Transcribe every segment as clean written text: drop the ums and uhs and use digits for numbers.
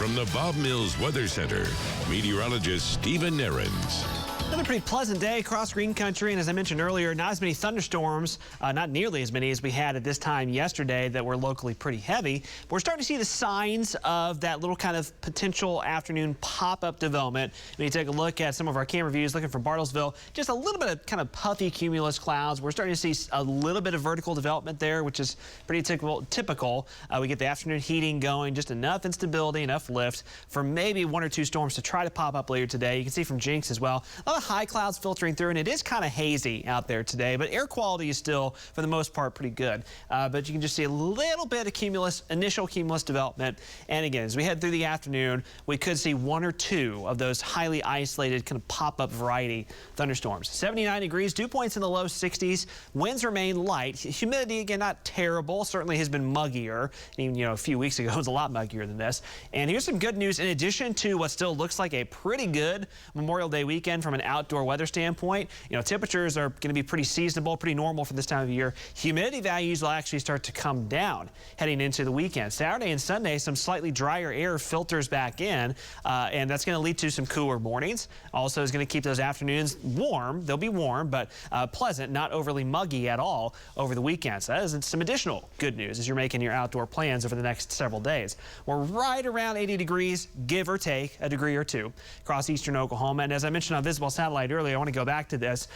From the Bob Mills Weather Center, meteorologist Stephen Nehrenz. Another pretty pleasant day across green country, and as I mentioned earlier, not as many thunderstorms, not nearly as many as we had at this time yesterday that were locally pretty heavy. But we're starting to see the signs of that little kind of potential afternoon pop-up development. When you take a look at some of our camera views looking for Bartlesville, just a little bit of kind of puffy cumulus clouds. We're starting to see a little bit of vertical development there, which is pretty typical. We get the afternoon heating going, just enough instability, enough lift for maybe one or two storms to try to pop up later today. You can see from Jinx as well. A lot of high clouds filtering through, and it is kind of hazy out there today, but air quality is still, for the most part, pretty good. But you can just see a little bit of initial cumulus development. And again, as we head through the afternoon, we could see one or two of those highly isolated kind of pop-up variety thunderstorms. 79 degrees, dew points in the low 60s. Winds remain light. Humidity, again, not terrible. Certainly has been muggier. Even, a few weeks ago, it was a lot muggier than this. And here's some good news. In addition to what still looks like a pretty good Memorial Day weekend from an outdoor weather standpoint, temperatures are going to be pretty seasonable, pretty normal for this time of year. Humidity values will actually start to come down heading into the weekend. Saturday and Sunday, some slightly drier air filters back in, and that's going to lead to some cooler mornings. Also is going to keep those afternoons warm. They'll be warm, but pleasant, not overly muggy at all over the weekend. So that is some additional good news as you're making your outdoor plans over the next several days. We're right around 80 degrees, give or take a degree or two across eastern Oklahoma. And as I mentioned on visible satellite earlier, I want to go back to this.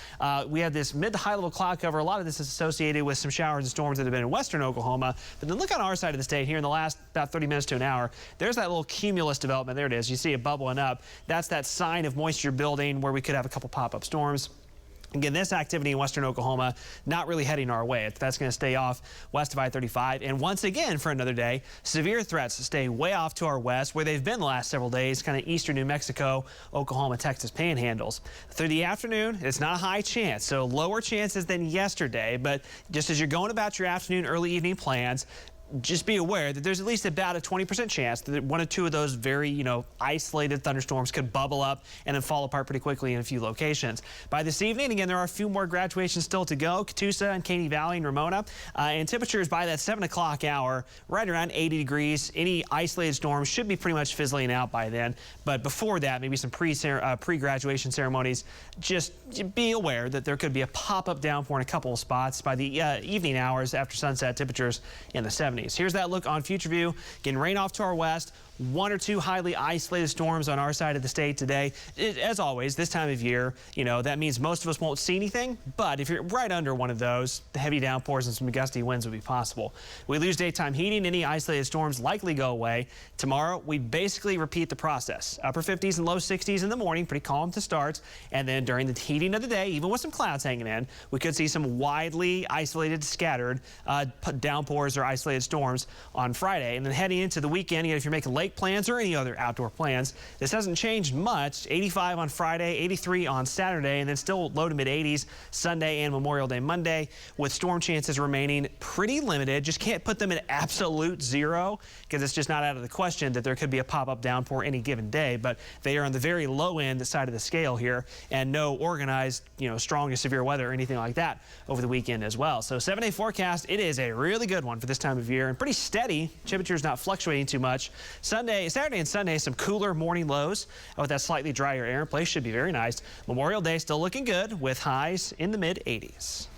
We had this mid to high level cloud cover. A lot of this is associated with some showers and storms that have been in western Oklahoma. But then look on our side of the state here in the last about 30 minutes to an hour. There's that little cumulus development. There it is. You see it bubbling up. That's that sign of moisture building where we could have a couple pop-up storms. Again, this activity in western Oklahoma not really heading our way. That's going to stay off west of I-35. And once again, for another day, severe threats stay way off to our west, where they've been the last several days, kind of eastern New Mexico, Oklahoma, Texas panhandles. Through the afternoon, it's not a high chance, so lower chances than yesterday. But just as you're going about your afternoon, early evening plans, just be aware that there's at least about a 20% chance that one or two of those very, isolated thunderstorms could bubble up and then fall apart pretty quickly in a few locations. By this evening, again, there are a few more graduations still to go. Catoosa and Caney Valley and Ramona. And temperatures by that 7 o'clock hour, right around 80 degrees. Any isolated storms should be pretty much fizzling out by then. But before that, maybe some pre-graduation ceremonies. Just be aware that there could be a pop-up downpour in a couple of spots by the evening hours after sunset. Temperatures in the 70s. Here's that look on future view. Again, rain off to our west. One or two highly isolated storms on our side of the state today. As always, this time of year, that means most of us won't see anything. But if you're right under one of those, the heavy downpours and some gusty winds will be possible. We lose daytime heating. Any isolated storms likely go away. Tomorrow, we basically repeat the process. Upper 50s and low 60s in the morning, pretty calm to start. And then during the heating of the day, even with some clouds hanging in, we could see some widely isolated, scattered downpours or isolated storms on Friday. And then heading into the weekend, if you're making lake plans or any other outdoor plans, this hasn't changed much. 85 on Friday, 83 on Saturday, and then still low to mid 80s Sunday and Memorial Day Monday, with storm chances remaining pretty limited. Just can't put them at absolute zero because it's just not out of the question that there could be a pop-up downpour any given day, but they are on the very low end side of the scale here, and no organized, strong to severe weather or anything like that over the weekend as well. So 7-day forecast, it is a really good one for this time of year and pretty steady. Temperatures not fluctuating too much. Saturday and Sunday, some cooler morning lows with that slightly drier air in place. Should be very nice. Memorial Day still looking good with highs in the mid 80s.